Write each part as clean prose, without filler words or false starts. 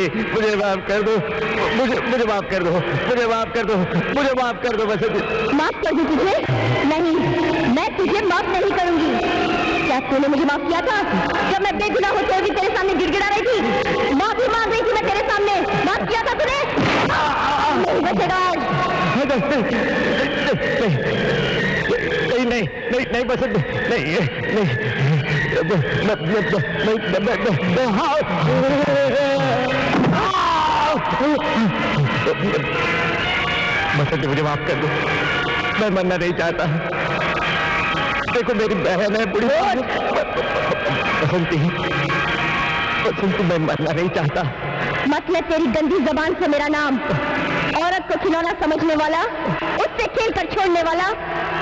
मुझे माफ कर दो, मुझे माफ कर दो, मुझे माफ कर दो, मुझे माफ कर दो बसंती। माफ कर दूं तुझे? नहीं, मैं तुझे माफ नहीं करूंगी। क्या तूने मुझे माफ किया था जब मैं बेगुनाह होते हुए तेरे सामने गिड़गिड़ा रही थी? माफी मांग रही थी मैं तेरे सामने, माफ किया था तूने? नहीं बचेगा आज। नहीं नहीं नहीं नहीं बसंत नहीं बसंत मुझे माफ कर दो, मैं मरना नहीं चाहता। देखो मेरी बहन है बुढ़ी बसंती, बसंती मैं मरना नहीं चाहता। मतलब तेरी गंदी जबान से मेरा नाम, औरत को खिलौना समझने वाला, उससे खेल कर छोड़ने वाला,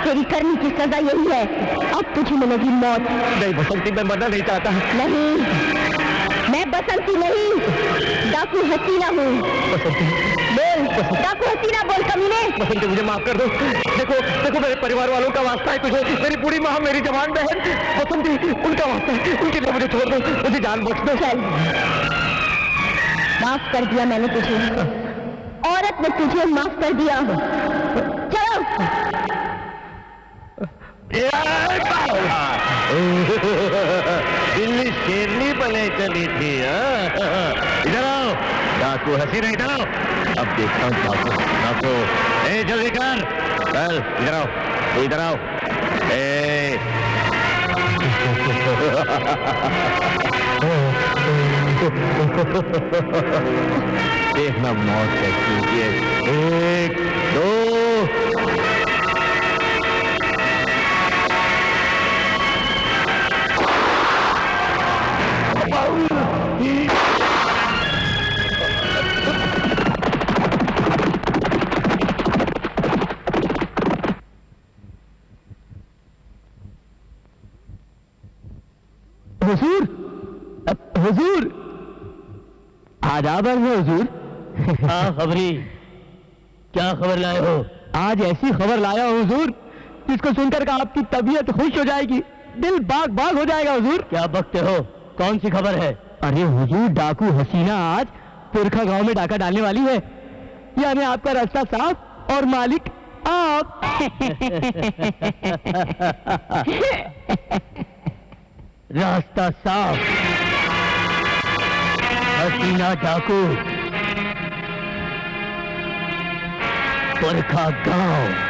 तेरी करनी की सजा यही है। अब तुझे मिलेगी मौत। नहीं बसंती मैं मरना नहीं चाहता। नहीं, मैं बसंती नहीं, डाकू हसीना हूँ। बसंती बोल, डाकू हसीना बोल कमीने। बसंती मुझे माफ कर दो। देखो देखो मेरे परिवार वालों का वास्ता है तुझे, मेरी बूढ़ी माँ, मेरी जवान बहन बसंती, उनका वास्ता है, उनके लिए मुझे छोड़ दो, मुझे जान बख्श दो। चल, माफ कर दिया मैंने तुझे, औरत ने तुझे माफ कर दिया। चलो। दिल्ली शेरनी बने चली थी। इधर आओ डाकू हसीना, इधर आओ। अब देखता हूँ डाकू डाकू। ए जल्दी कर, चल इधर आओ, तू इधर आओ। देखना मौत कैसी है। 1 2 हुजूर, हुजूर, आदाब है हुजूर। हाँ खबरी, क्या खबर लाए हो? आज ऐसी खबर लाया हूं हुजूर जिसको सुनकर का आपकी तबीयत खुश हो जाएगी, दिल बाग बाग हो जाएगा हुजूर। क्या बकते हो? कौन सी खबर है? अरे हुजूर, डाकू हसीना आज पुरखा गांव में डाका डालने वाली है, यानी आपका रास्ता साफ और मालिक आप। रास्ता साफ? हसीना डाकू, पुरखा गांव।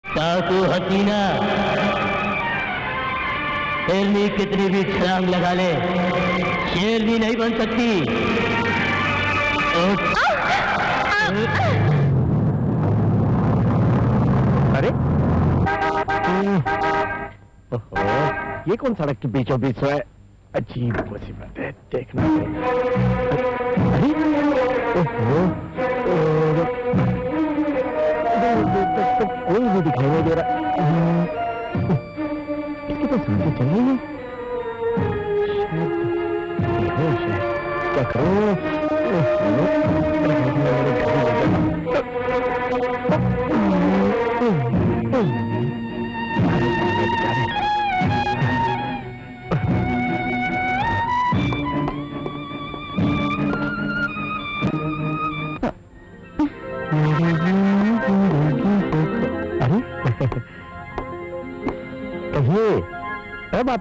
डाकू हसीना, शेरनी कितनी भी छलांग लगा ले, शेरनी नहीं बन सकती। अरे ओहो, ये कौन सड़क के बीचों बीच है? अजीब मुसीबत है, देखना अरे ओहो, तो कोई भी दिखाई नहीं दे रहा। इसकी तो सांसें चल रही है, क्या करूं?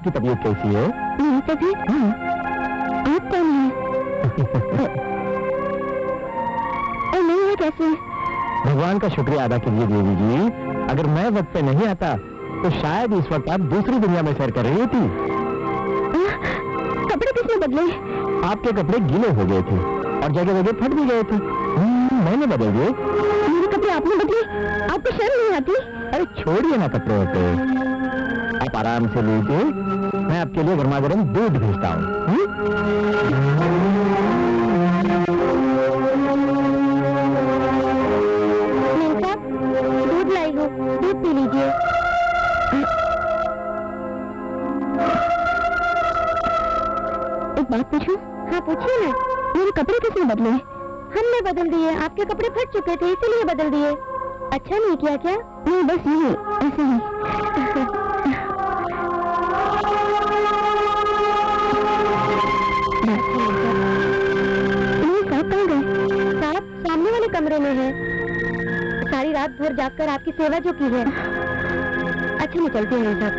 आपकी तबीयत कैसी है? मेरी तबीयत? आप कौन है? और नहीं है कैसे? भगवान का शुक्रिया अदा कीजिए देवी जी। अगर मैं वक्त पे नहीं आता तो शायद इस वक्त आप दूसरी दुनिया में सैर कर रही होती। कपड़े किसने बदले? आपके कपड़े गीले हो गए थे और जगह जगह फट भी गए थे। मैंने बदल दिए। मेरे कपड़े आपने बदले? आपको शर्म नहीं आती? अरे छोड़िए ना कपड़े वपड़े, आप आराम से लीजिए, मैं आपके लिए गर्मा गर्म दूध भेजता हूँ। दूध लाई हो, दूध पी लीजिए। एक बात पूछूं? हाँ पूछिए ना। मेरे कपड़े किसने बदले? हमने बदल दिए। आपके कपड़े फट चुके थे इसीलिए बदल दिए। अच्छा नहीं किया क्या? नहीं बस ये ऐसे ही। साहब कहाँ गए? साहब सामने वाले कमरे में है। सारी रात भर जागकर आपकी सेवा जो की है। अच्छा निकलते हैं साहब।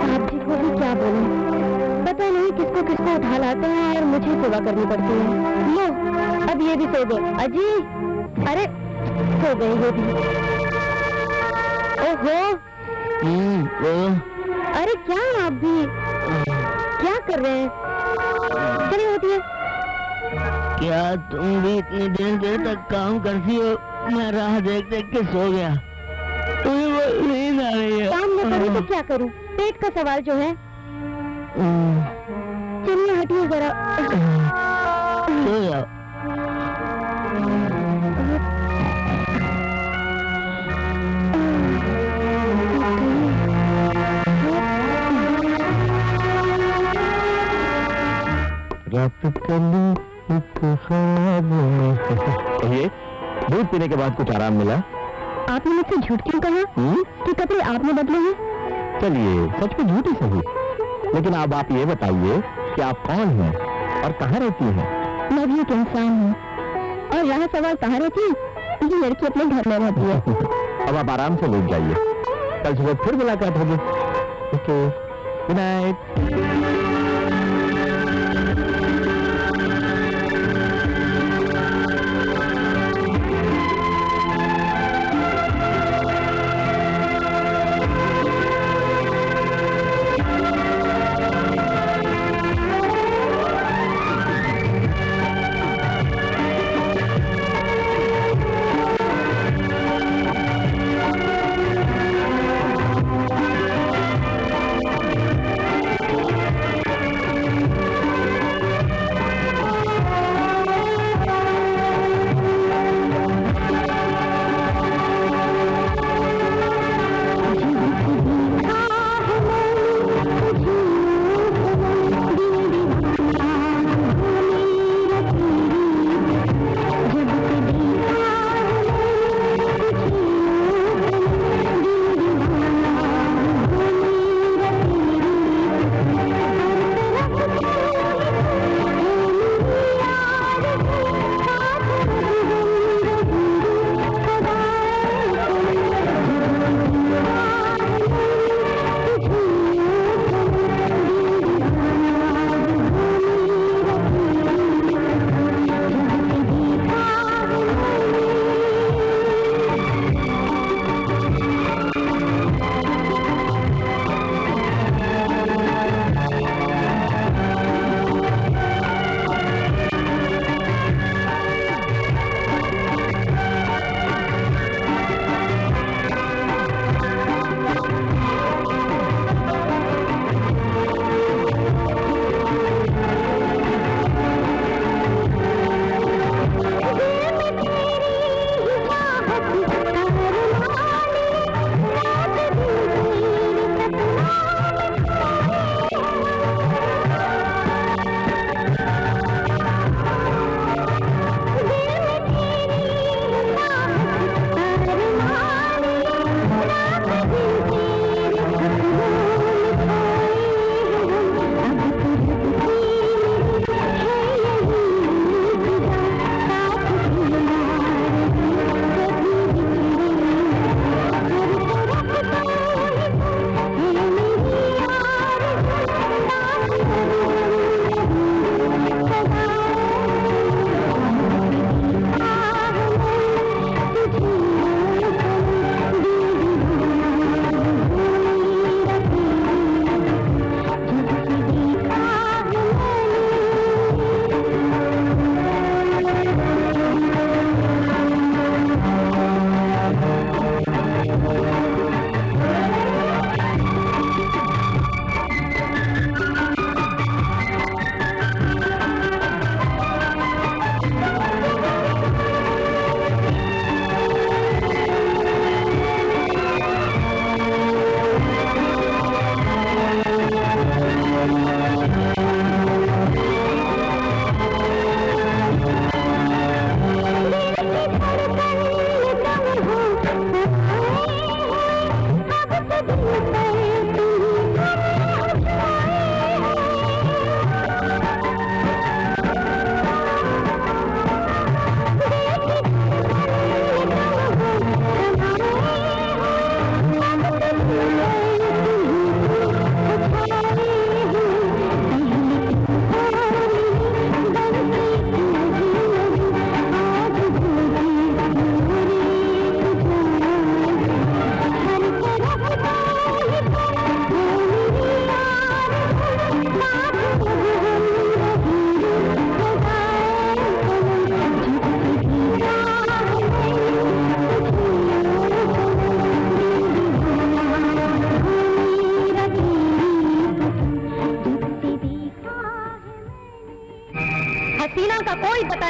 आप ठीक हो भी क्या बोले? पता नहीं किसको किसको उठा लाते हैं और मुझे सेवा करनी पड़ती है। लो अब ये भी सो गए। अजी अरे सो गए ये भी। ओहो अरे क्या आप भी क्या कर रहे हैं? चलिए होती है। क्या तुम भी इतनी देर तक काम करती हो? मैं राह देख देख के सो गया। तुम्हें नींद आ रही है। काम न करूं तो क्या करूं? पेट का सवाल जो है। चलिए हटिए जरा। सो जाओ। कहिए, दूध पीने के बाद कुछ आराम मिला? आपने मुझसे झूठ क्यों कहा कि कपड़े आपने बदले हैं? चलिए सच में झूठ ही सही, लेकिन अब आप ये बताइए कि आप कौन हैं और कहाँ रहती हैं? मैं भी एक इंसान हूँ और यहाँ सवाल कहाँ रहती है? ये लड़की अपने घर में रहती है। अब आप आराम से लेट जाइए, कल सुबह फिर मुलाकात होगी। Okay, good night.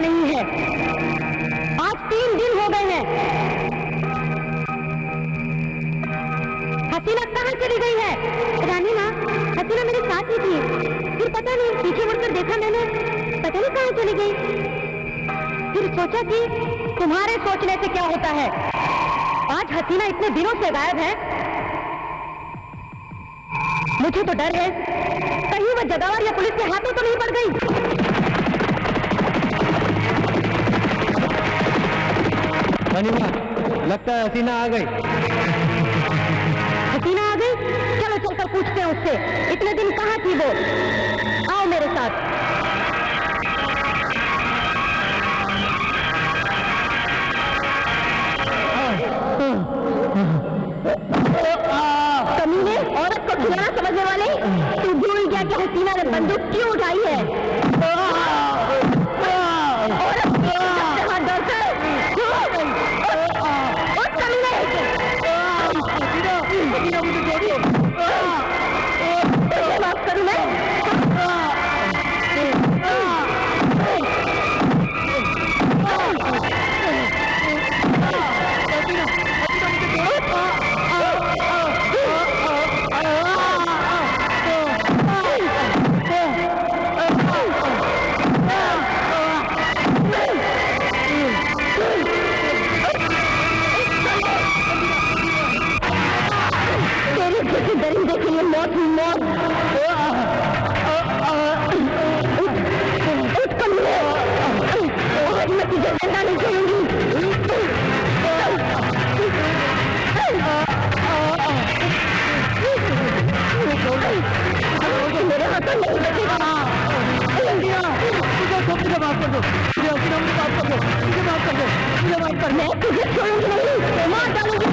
नहीं है। आज 3 दिन हो गए हैं। हसीना कहाँ चली गई है? रानी माँ, हसीना मेरे साथ ही थी, फिर पता नहीं पीछे मुड़कर देखा मैंने, पता नहीं कहाँ चली गई। फिर सोचा कि तुम्हारे सोचने से क्या होता है। आज हसीना इतने दिनों से गायब है, मुझे तो डर है कहीं वो जगावर या पुलिस के हाथों तो नहीं पड़ गई। लगता है हसीना आ गई। हसीना आ गई? चलो चलकर पूछते हैं उससे, इतने दिन कहाँ थी वो। आओ मेरे साथ। कमीने, औरत को खिलाना समझने वाले, तू भूल गया कि हसीना ने बंदूक क्यों उठाई है। औरत से हाथ डरता है। उठ कमीने। तुझे माफ करूं मैं? दरिंदे के लिए मौत ही मौत। उठ कमीने, आज मैं तुझे जिंदा नहीं छोड़ूंगी। मेरे हाथों नहीं बचेगा। मुझे माफ कर दो, मुझे माफ कर दो, मुझे माफ कर दो, मुझे माफ कर। मैं तुझे छोड़ूंगी नहीं, मार डालूंगी।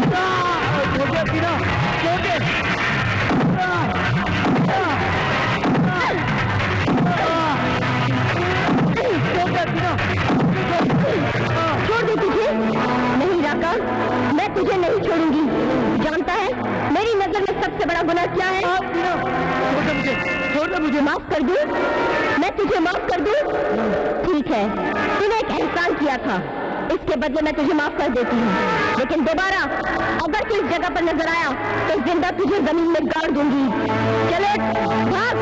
छोड़ दे तुझे? नहीं राका, मैं तुझे नहीं छोड़ूंगी। जानता है मेरी नजर में सबसे बड़ा गुनाह क्या है? छोड़ दे मुझे। माफ कर दूं? मैं तुझे माफ कर दूं? ठीक है, तूने एक एहसान किया था, इसके बदले मैं तुझे माफ कर देती हूँ। लेकिन दोबारा अगर तू इस जगह पर नजर आया तो जिंदा तुझे जमीन में गाड़ दूंगी। चलो भाग।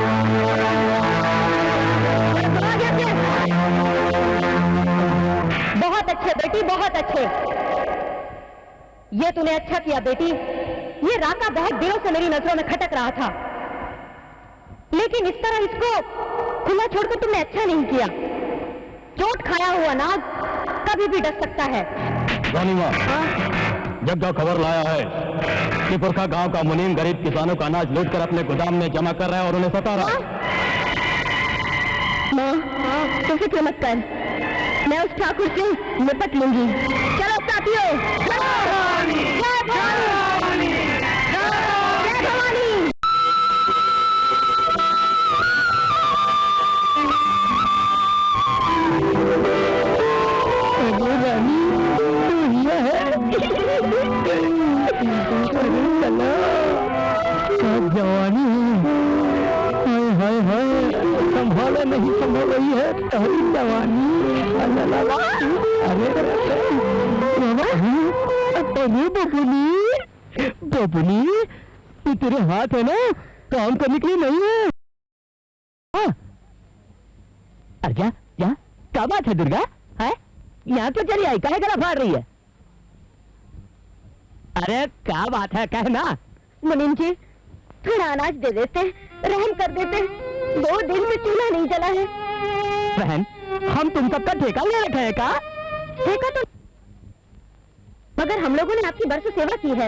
बहुत अच्छे बेटी, बहुत अच्छे। ये तूने अच्छा किया बेटी। ये राका बहुत दिनों से मेरी नजरों में खटक रहा था, लेकिन इस तरह इसको खुला छोड़कर तुमने अच्छा नहीं किया। चोट खाया हुआ नाग कभी भी डस सकता है। रानी माँ, जग्गा खबर लाया है कि पुरखा गांव का मुनीम गरीब किसानों का अनाज लूट कर अपने गोदाम में जमा कर रहा है और उन्हें सता रहा है। माँ, तुम फिक्र मत कर, मैं उस ठाकुर से निपट लूंगी। चलो साथियों, चलो। जय भवानी, जय भवानी। जवानी है, हाय हाय हाय, संभाला नहीं संभल रही है तुम्हारी जवानी। अरे बबुनी, बबुनी, ये तेरे हाथ है ना, काम करने के लिए नहीं है। अर्जा, क्या क्या बात है दुर्गा? है यहाँ तो चली आई, काहे गला फाड़ रही है? अरे क्या बात है, कहना। मुनीम जी, थोड़ा अनाज दे देते, रहम कर देते। 2 दिन में चूल्हा नहीं जला है। बहन, हम तुम सबका ठेका ले रखे हैं का? ठेका तो, मगर हम लोगों ने आपकी बरसों सेवा की है।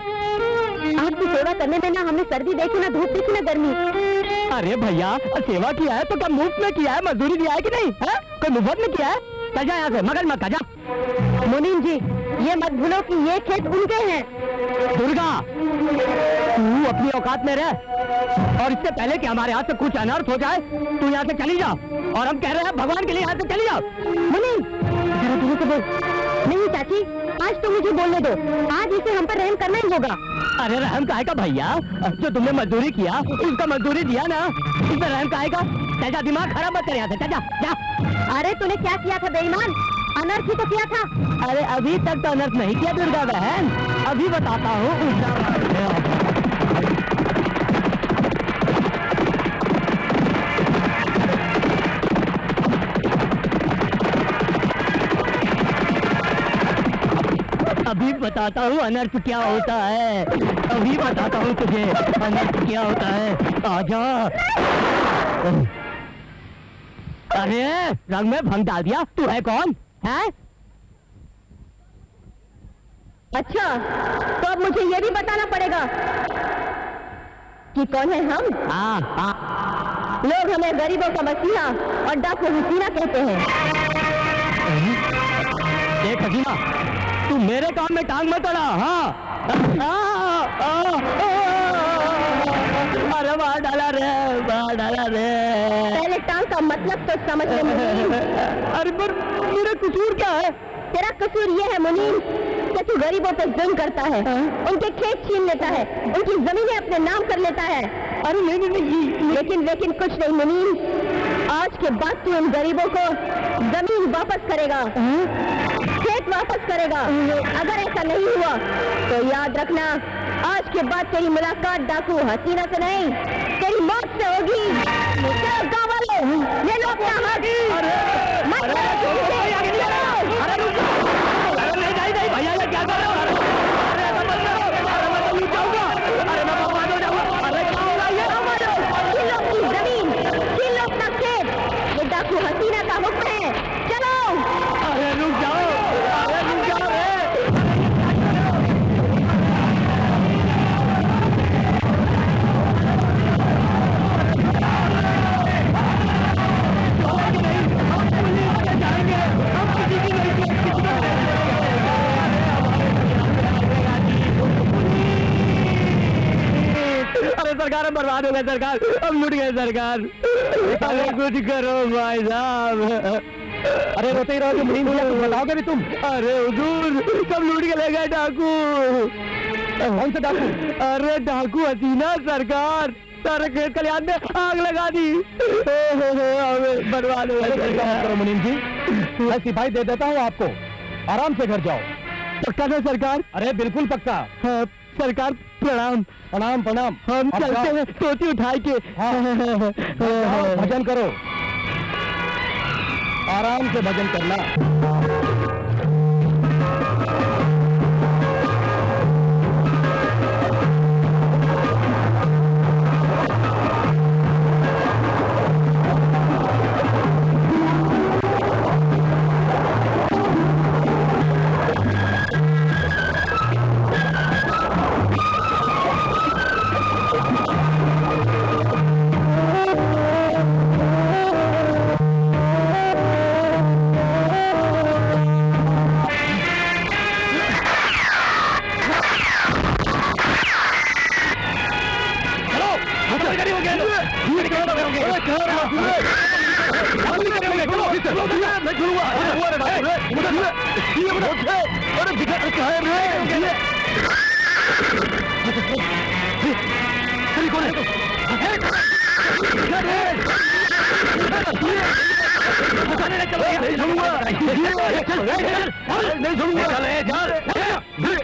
आपकी सेवा करने में ना हमने सर्दी देखी, ना धूप देखी, ना गर्मी। अरे भैया, सेवा किया है तो क्या मुफ्त में किया है? मजदूरी दिया है कि नहीं? है कोई मुफ्त में किया है? चल जा यहाँ से, मगर मत जा। मुनीम जी, ये मत भूलो कि ये खेत उनके हैं। दुर्गा, तू अपनी औकात में रह, और इससे पहले कि हमारे हाथ से कुछ अनर्थ हो जाए, तू यहाँ से चली जा। और हम कह रहे हैं भगवान के लिए यहाँ से चली जाओ। मुनीम, जरा धीरे से बोल। नहीं चाची, आज तो मुझे बोलने दो, आज इसे हम पर रहम करना ही होगा। अरे रहम काहे का भैया, जो तुमने मजदूरी किया उसका मजदूरी दिया ना, इसमें रहम काहे का? चाचा दिमाग खराब मत कर यहाँ से, चाचा जा। अरे तूने क्या किया था बेईमान? अनर्थ ही तो किया था। अरे अभी तक तो अनर्थ नहीं किया दुर्गा बहन, अभी बताता हूँ। अभी बताता हूँ अनर्थ क्या होता है, अभी बताता हूँ तुझे अनर्थ क्या होता है। आजा। अरे रंग में भंग डाल दिया, तू है कौन है? अच्छा, तो अब मुझे ये भी बताना पड़ेगा कि कौन है हम? हाँ हाँ। लोग हमें गरीबों का मसीहा और डाकू हसीना कहते हैं। देख हसीना, तू मेरे काम में टांग मत अड़ा। हाँ अरे बाहर डाला रे, बाहर डाला रे। पहले टांग का मतलब तो समझ ले मुनीम। अरे पर मेरा कसूर क्या है? तेरा कसूर ये है मुनीम कि तू गरीबों पर जुल्म करता है, उनके खेत छीन लेता है, उनकी जमीनें अपने नाम कर लेता है। अरे नहीं नहीं नहीं, लेकिन कुछ नहीं मुनीम, आज के बाद तू उन गरीबों को जमीन वापस करेगा, खेत वापस करेगा। अगर ऐसा नहीं हुआ तो याद रखना, आज के बाद तेरी मुलाकात डाकू हसीना से नहीं, तेरी मौत से होगी। चलो गाँव वाले, ले लो अपना हाथ। भैया ये क्या कर रहे हो? अरे मैं तो नीचे जाऊंगा, अरे मैं बर्बाद हो जाऊंगा। अरे क्या होगा ये? छीन लो अपनी जमीन, छीन लो अपना खेत, ये डाकू हसीना का हुक्म है। चलो। अरे रुक जाओ, अरे रुक जाओ रे। अरे सरकार हम बर्बाद हो गए, सरकार हम लुट गए सरकार। अरे कुछ करो भाई साहब। अरे रोते ही रहो, जो मुनीम हुआ कुछ बताओगे भी तुम? अरे हुजूर सब लूट के ले गए डाकू। कौन सा डाकू? अरे डाकू हसीना सरकार, सारे खेत खलिहान में आग लगा दी। हमें बर्बाद हो गए। मुनीम जी, मैं सिपाही दे देता हूँ आपको, आराम से घर जाओ। पक्का है सरकार? अरे बिल्कुल पक्का। हाँ, सरकार प्रणाम। प्रणाम प्रणाम। हम चलते हैं टोटी उठा के। भजन करो, आराम से भजन करना।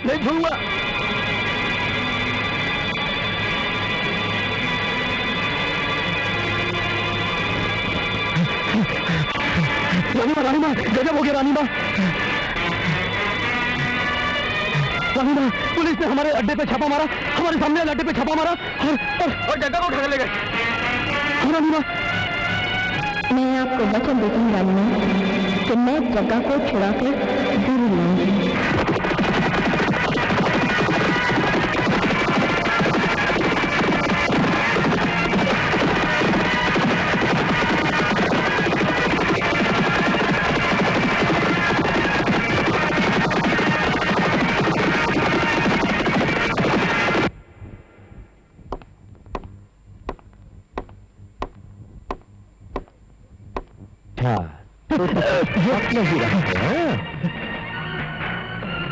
नहीं छोड़ूंगा। रानी माँ गजब हो गया। रानी माँ पुलिस ने हमारे अड्डे पे छापा मारा, हमारे सामने अड्डे पे छापा मारा और जगह को उठा ले गए। रानी माँ, मैं आपको वचन देती हूँ रानी माँ कि मैं जगह को छुड़ा कर जरूर लाऊंगी।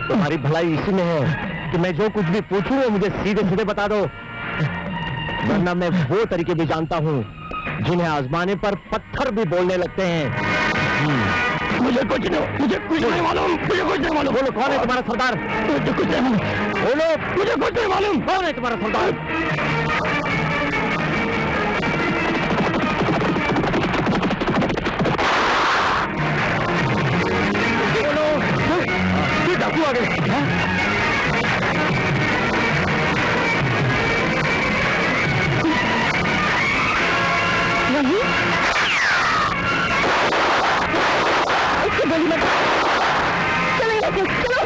तुम्हारी भलाई इसी में है कि मैं जो कुछ भी पूछूं वो मुझे सीधे सीधे बता दो, वरना मैं वो तरीके भी जानता हूँ जिन्हें आजमाने पर पत्थर भी बोलने लगते हैं। मुझे कुछ नहीं मालूम। बोलो कौन है तुम्हारा सरदार? मुझे कुछ नहीं मालूम। बोलो मुझे कुछ नहीं मालूम। कौन है तुम्हारा सरदार? डाकू आ गए। नहीं, इससे गोली मत। चलो यहाँ से, चलो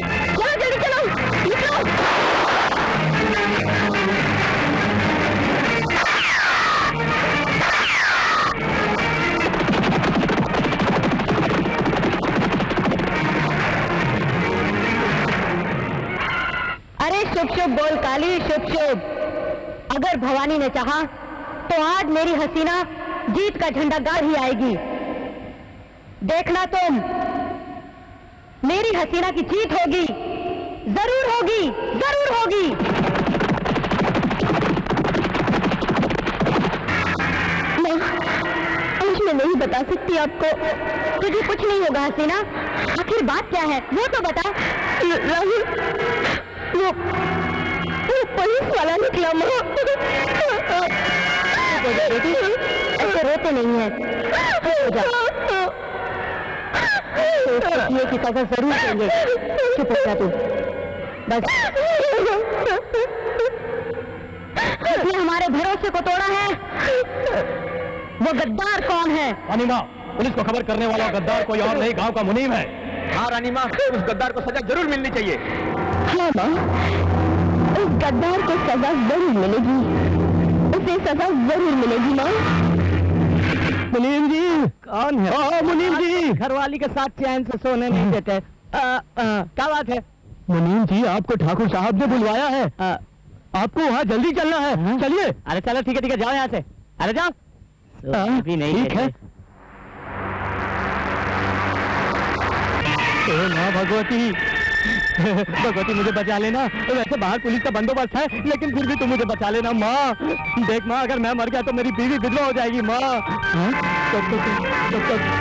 जल्दी चलो, निकलो। अरे शुभ शुभ बोल काली, शुभ शुभ। अगर भवानी ने चाहा तो आज मेरी हसीना जीत का झंडा गाड़ ही आएगी। देखना तुम, मेरी हसीना की जीत होगी, जरूर होगी, जरूर होगी। आज मैं नहीं बता सकती आपको। तुझे कुछ नहीं होगा हसीना। आखिर बात क्या है वो तो बता। राहुल, वो पुलिस वाला निकला। माँ ऐसे रोते नहीं है। की सजा जरूर देंगे। चुप हो जा तू बस। इसने हमारे भरोसे को तोड़ा है। वो गद्दार कौन है? रानी माँ, पुलिस को खबर करने वाला गद्दार कोई और नहीं, गांव का मुनीम है। हाँ रानी माँ, उस गद्दार को सजा जरूर मिलनी चाहिए। हाँ माँ, उस गद्दार को सजा जरूर मिलेगी। उसे सजा जरूर मिलेगी माँ। मुनीम जी कौन है? ओ मुनीम जी, घरवाली के साथ चैन से सोने नहीं देते। क्या बात है? मुनीम जी, आपको ठाकुर साहब ने बुलवाया है। आपको वहाँ जल्दी चलना है। चलिए। अरे चलो ठीक है, जाओ यहाँ से। अरे जाओ। अभी नहीं ठीक है। माँ भगवती, भगवती मुझे बचा लेना। वैसे बाहर पुलिस का बंदोबस्त है, लेकिन फिर भी तुम मुझे बचा लेना माँ। देख माँ, अगर मैं मर गया तो मेरी बीवी विधवा हो जाएगी माँ।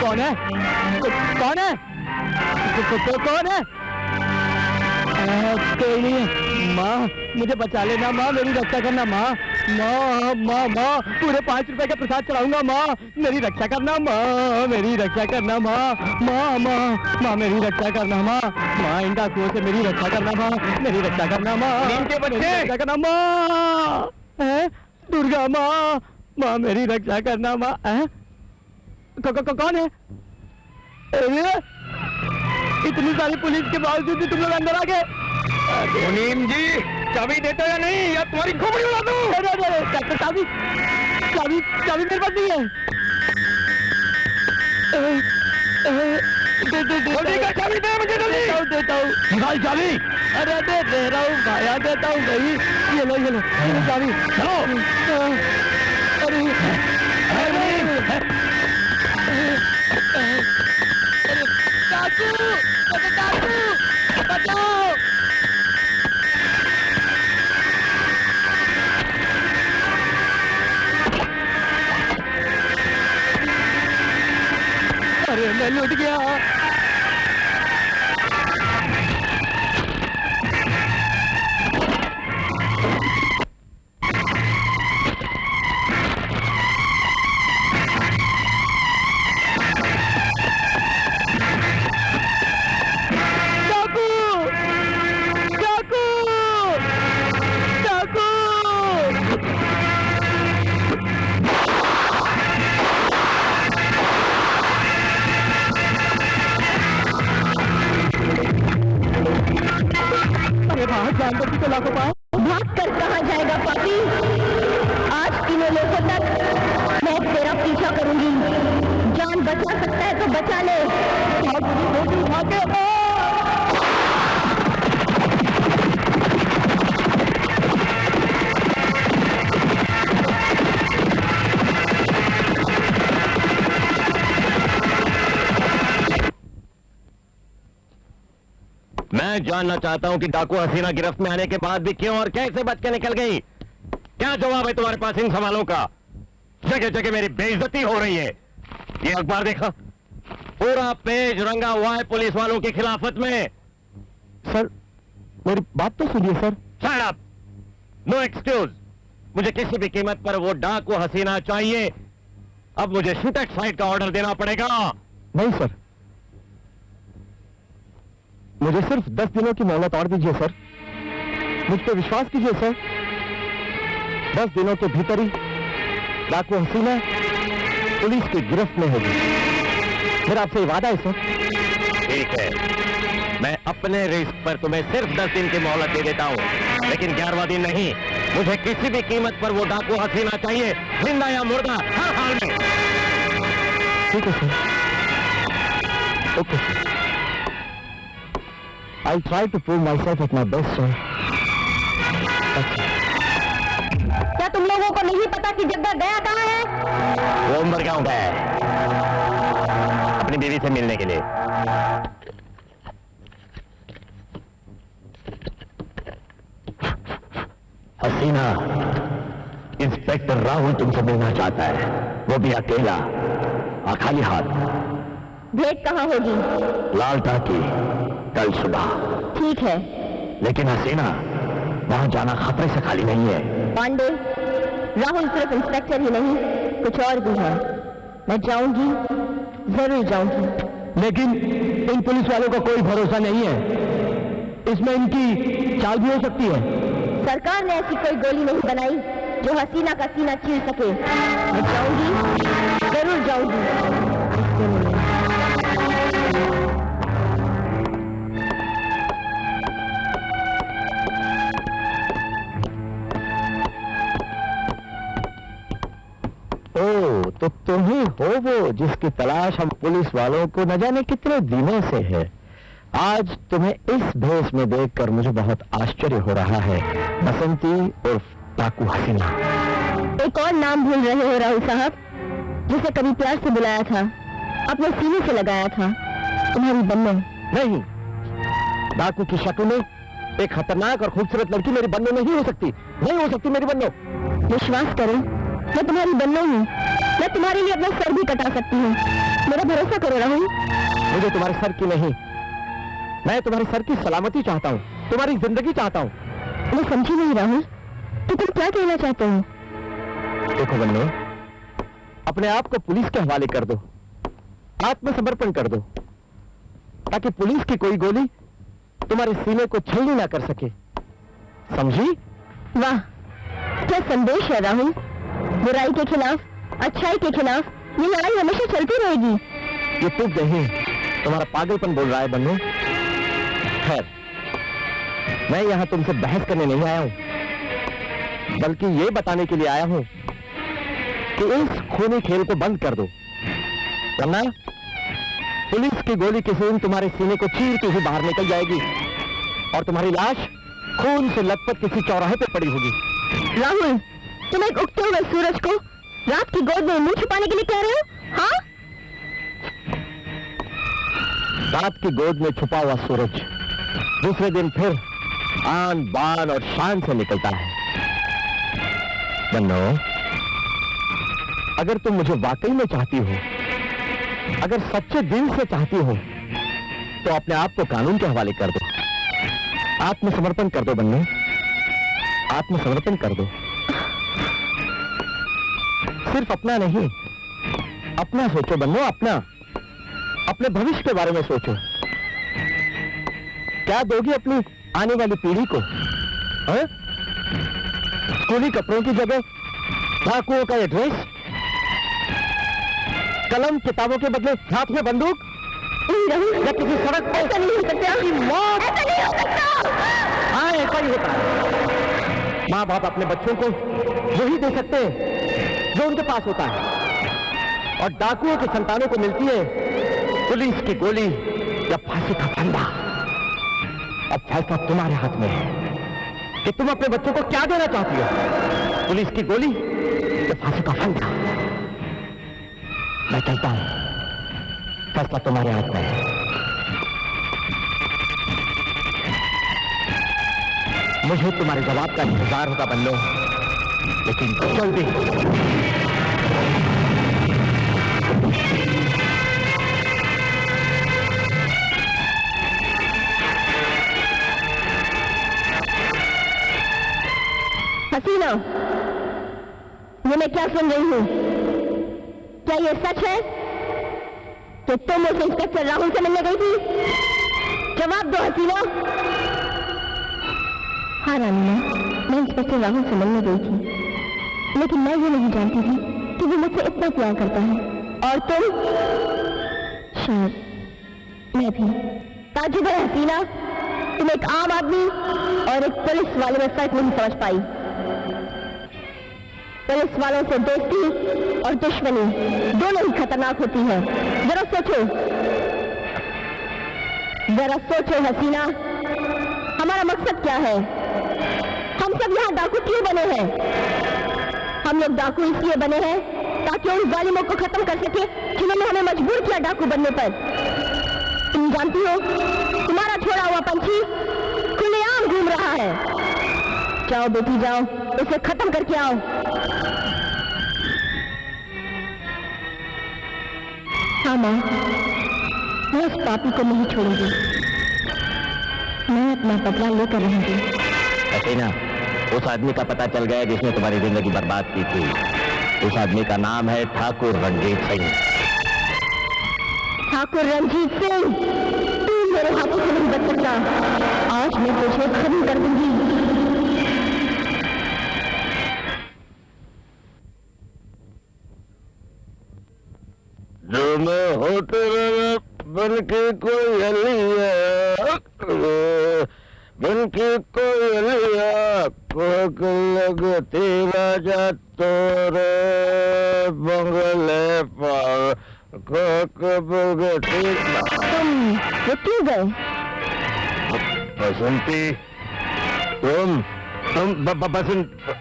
कौन है? कौन है? कौन है? माँ मुझे बचा लेना माँ, मेरी रक्षा करना माँ। माँ माँ माँ, पूरे 5 रुपए का प्रसाद चढ़ाऊंगा माँ, मेरी रक्षा करना माँ, मेरी रक्षा करना माँ। माँ माँ माँ, मेरी रक्षा करना माँ। माँ, इन डाकुओं से मेरी रक्षा करना माँ, मेरी रक्षा करना माँ। इनके बच्चे रक्षा करना माँ। दुर्गा माँ, माँ मेरी रक्षा करना माँ। कौन है? इतनी सारी पुलिस के बावजूद भी तुम लोग अंदर आ गए। मुनीम जी, चाबी देते या नहीं, या तुम्हारी खोपड़ी उड़ा दूं। चाबी चाबी चाबी मेरे पास नहीं है। चाबी दे मुझे जल्दी। देता हूँ। निकाल चाबी। अरे दे रहा हूँ भाया, देता हूँ भाई। ये लो चाबी। चलो। डाकू, बचाओ। अरे मैं लुट गया। भाग कर कहाँ जाएगा पापी? आज तीनों लोगों तक मैं तेरा पीछा करूंगी। जान बचा सकता है तो बचा ले। मैं मैं जानना चाहता हूं कि डाकू हसीना गिरफ्त में आने के बाद भी क्यों और कैसे बच के निकल गई। क्या जवाब है तुम्हारे पास इन सवालों का? जगह जगह मेरी बेइज्जती हो रही है। ये अखबार देखा, पूरा पेज रंगा हुआ है पुलिस वालों की खिलाफत में। सर मेरी बात तो सुनिए sir. Shut up, no excuse. मुझे किसी भी कीमत पर वो डाकू हसीना चाहिए। अब मुझे शूट एट साइट का ऑर्डर देना पड़ेगा। नहीं सर, मुझे सिर्फ 10 दिनों की मोहलत और दीजिए सर। मुझ पर विश्वास कीजिए सर, 10 दिनों के भीतर ही डाकू हसीना पुलिस की गिरफ्त में होगी। मेरा आपसे वादा है सर। ठीक है, मैं अपने रिस्क पर तुम्हें सिर्फ 10 दिन की मोहलत दे देता हूं, लेकिन 11वां दिन नहीं। मुझे किसी भी कीमत पर वो डाकू हसीना चाहिए, जिंदा या मुर्दा, हर हाल में। ठीक है sir, okay sir. I'll try to prove myself at my best, sir. क्या तुम लोगों को नहीं पता कि जब्बार गया कहाँ है? वो उम्र गांव गया है अपनी बीवी से मिलने के लिए। हसीना, इंस्पेक्टर राहुल तुमसे मिलना चाहता है, वो भी अकेला और खाली हाथ। भेंट कहाँ होगी? लाल टाकी, कल सुबह। ठीक है। लेकिन हसीना, वहां जाना खतरे से खाली नहीं है। पांडे, राहुल सिर्फ इंस्पेक्टर ही नहीं, कुछ और भी है। मैं जाऊंगी, जरूर जाऊंगी। लेकिन इन पुलिस वालों का कोई भरोसा नहीं है, इसमें इनकी चाल भी हो सकती है। सरकार ने ऐसी कोई गोली नहीं बनाई जो हसीना का सीना चीर सके। मैं जाऊंगी, जरूर जाऊंगी। तो तुम ही हो वो जिसकी तलाश हम पुलिस वालों को न जाने कितने दिनों से है। आज तुम्हें इस भेष में देखकर मुझे बहुत आश्चर्य हो रहा है। बसंती उर्फ डाकू हसीना। एक और नाम भूल रहे हो राहुल साहब, जिसे कभी प्यार से बुलाया था, अपने सीने से लगाया था, तुम्हारी बन्नो। नहीं, डाकू की शक्ल में एक खतरनाक और खूबसूरत लड़की मेरी बन्नो नहीं हो सकती। नहीं हो सकती मेरी बन्नो। विश्वास करो, मैं तुम्हारी बन्नो हूँ। मैं तुम्हारे लिए अपना सर भी कटा सकती हूँ। मेरा भरोसा करो राहुल। मुझे तुम्हारे सर की नहीं, मैं तुम्हारे सर की सलामती चाहता हूँ, तुम्हारी जिंदगी चाहता हूँ। मैं समझी नहीं राहुल, तो तुम क्या कहना चाहते हो? देखो बन्नो, अपने आप को पुलिस के हवाले कर दो, आत्मसमर्पण कर दो, ताकि पुलिस की कोई गोली तुम्हारे सीने को छलनी ना कर सके। समझी? वाह, क्या संदेश है राहुल। बुराई के खिलाफ, अच्छाई के खिलाफ ये लड़ाई हमेशा चलती रहेगी। ये तुम नहीं, तुम्हारा पागलपन बोल रहा है बन्नो। खैर, मैं यहां तुमसे बहस करने नहीं आया हूं, बल्कि ये बताने के लिए आया हूं कि इस खूनी खेल को बंद कर दो, वरना पुलिस की गोली किसी दिन तुम्हारे सीने को चीरती हुई बाहर निकल जाएगी और तुम्हारी लाश खून से लथपथ किसी चौराहे पे पड़ी होगी। राहुल, तुम एक उगते हुए सूरज को रात की गोद में मुंह छुपाने के लिए कह रहे हो? हाँ? रात की गोद में छुपा हुआ सूरज दूसरे दिन फिर आन बान और शान से निकलता है। बन्नो, अगर तुम मुझे वाकई में चाहती हो, अगर सच्चे दिल से चाहती हो, तो अपने आप को कानून के हवाले कर दो, आत्मसमर्पण कर दो बन्नो, आत्मसमर्पण कर दो। सिर्फ अपना नहीं, अपना सोचो बन्नो, अपना, अपने भविष्य के बारे में सोचो। क्या दोगी अपनी आने वाली पीढ़ी को? हाँ? स्कूली कपड़ों की जगह डाकुओं का ये ड्रेस, कलम किताबों के बदले हाथ में बंदूक, या किसी सड़क पर ऐसा नहीं हो सकता। मौत। ऐसा नहीं हो सकता। हाँ, ऐसा ही होता है। माँ बाप अपने बच्चों को वही दे सकते हैं जो उनके पास होता है, और डाकुओं की संतानों को मिलती है पुलिस की गोली या फांसी का फंदा। अब फैसला तुम्हारे हाथ में है कि तुम अपने बच्चों को क्या देना चाहती हो, पुलिस की गोली या फांसी का फंदा। मैं कहता हूं, फैसला तुम्हारे हाथ में है। मुझे तुम्हारे जवाब का इंतजार होगा बन्नो, लेकिन जल्दी। हसीना, ये मैं क्या सुन रही हूँ? क्या ये सच है कि तुम उस इंस्पेक्टर राहुल से मिलने गई थी? जवाब दो हसीना। हाँ रानीमा, मैं इंस्पेक्टर राहुल से मिलने गई थी, लेकिन मैं ये नहीं जानती थी कि वो मुझसे इतना प्यार करता है। और तुम? शायद मैं भी। ताजुब है हसीना, तुम एक आम आदमी और एक पुलिस वाले में फर्क नहीं समझ पाई। पुलिस वालों से दोस्ती और दुश्मनी दोनों ही खतरनाक होती है। जरा सोचो हसीना, हमारा मकसद क्या है? हम सब यहाँ डाकू क्यों बने हैं? हम लोग डाकू इसलिए बने हैं ताकि उन जालिमों को खत्म कर सके जिन्होंने हमें मजबूर किया डाकू बनने पर। तुम जानती हो, तुम्हारा छोड़ा हुआ पंछी खुलेआम घूम रहा है। जाओ बेटी जाओ, उसे खत्म करके आओ। हाँ माँ, मैं उस पापी को नहीं छोड़ूंगी। मैं अपना बदला लेकर रहूंगी। हसीना, उस आदमी का पता चल गया जिसने तुम्हारी जिंदगी बर्बाद की थी। उस आदमी का नाम है ठाकुर रंजीत सिंह। ठाकुर रंजीत सिंह, तू मेरे हाथों से नहीं बच सकता। आज मैं तुझे खत्म कर दूंगी। जो मैं होते बन के कोई अलिया, बन के कोई अलिया, कोक लगती राजा तोरे बंगले पर, कोक बगती। तुम क्यों गए? बसंती, तुम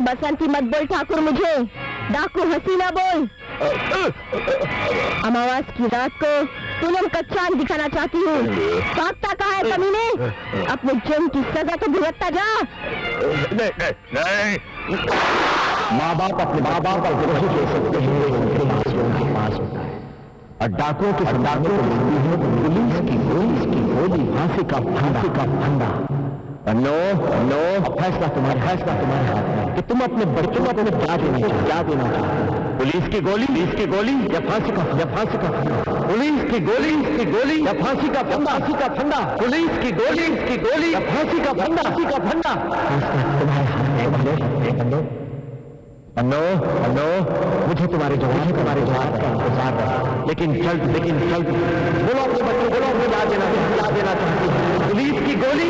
बसंती मत बोल ठाकुर मुझे, डाकू हसीना बोल। अमावस की रात को पूनम का चांद दिखाना चाहती हूँ। भागता कहाँ है कमीने? अपने जुर्म की सजा तो भुगतना जा। नहीं, माँ बाप अपने माँ बाप का नहीं ले सकते हैं, उनके पास होता है। और डाकुओं की संदाकों को मिलती है पुलिस की गोली, फांसी का फंदा। नो, फैसला तुम्हारे हाथ में कि तुम अपने बच्चों को अपने क्या देना चाहते। पुलिस की गोली या फांसी का फंदा। पुलिस की गोली या फांसी का फंदा। पुलिस की गोली या फांसी का फंदा। फैसला तुम्हारे हाथ में। अन्नो, मुझे तुम्हारे जवाब का इंतजार है, लेकिन जल्द। बोलो अपने बच्चों, बोलो अपने ला देना चाहती है। पुलिस की गोली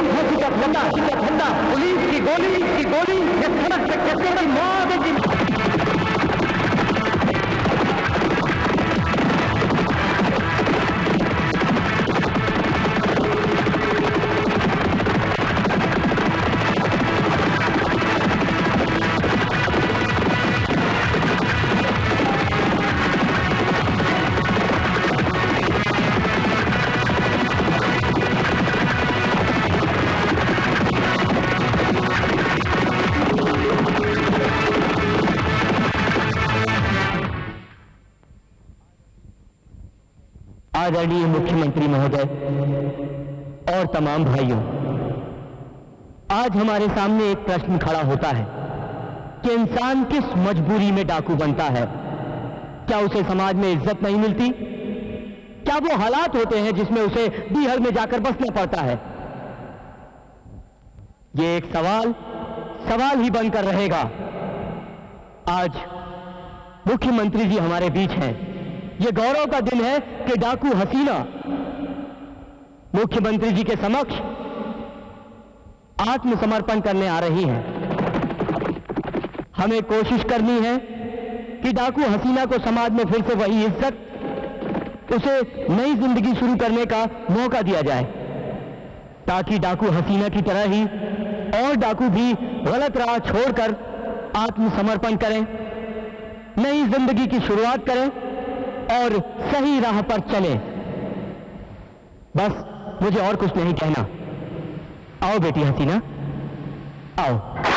फांसी का फंदा। पुलिस की गोली ये सड़क पे कैसे मौत की। आदरणीय मुख्यमंत्री महोदय और तमाम भाइयों, आज हमारे सामने एक प्रश्न खड़ा होता है कि इंसान किस मजबूरी में डाकू बनता है? क्या उसे समाज में इज्जत नहीं मिलती? क्या वो हालात होते हैं जिसमें उसे बीहड़ में जाकर बसना पड़ता है? ये एक सवाल ही बनकर रहेगा। आज मुख्यमंत्री जी हमारे बीच हैं। ये गौरव का दिन है कि डाकू हसीना मुख्यमंत्री जी के समक्ष आत्मसमर्पण करने आ रही हैं। हमें कोशिश करनी है कि डाकू हसीना को समाज में फिर से वही इज्जत, उसे नई जिंदगी शुरू करने का मौका दिया जाए, ताकि डाकू हसीना की तरह ही और डाकू भी गलत राह छोड़कर आत्मसमर्पण करें, नई जिंदगी की शुरुआत करें और सही राह पर चलें। बस मुझे और कुछ नहीं कहना। आओ बेटी हसीना, आओ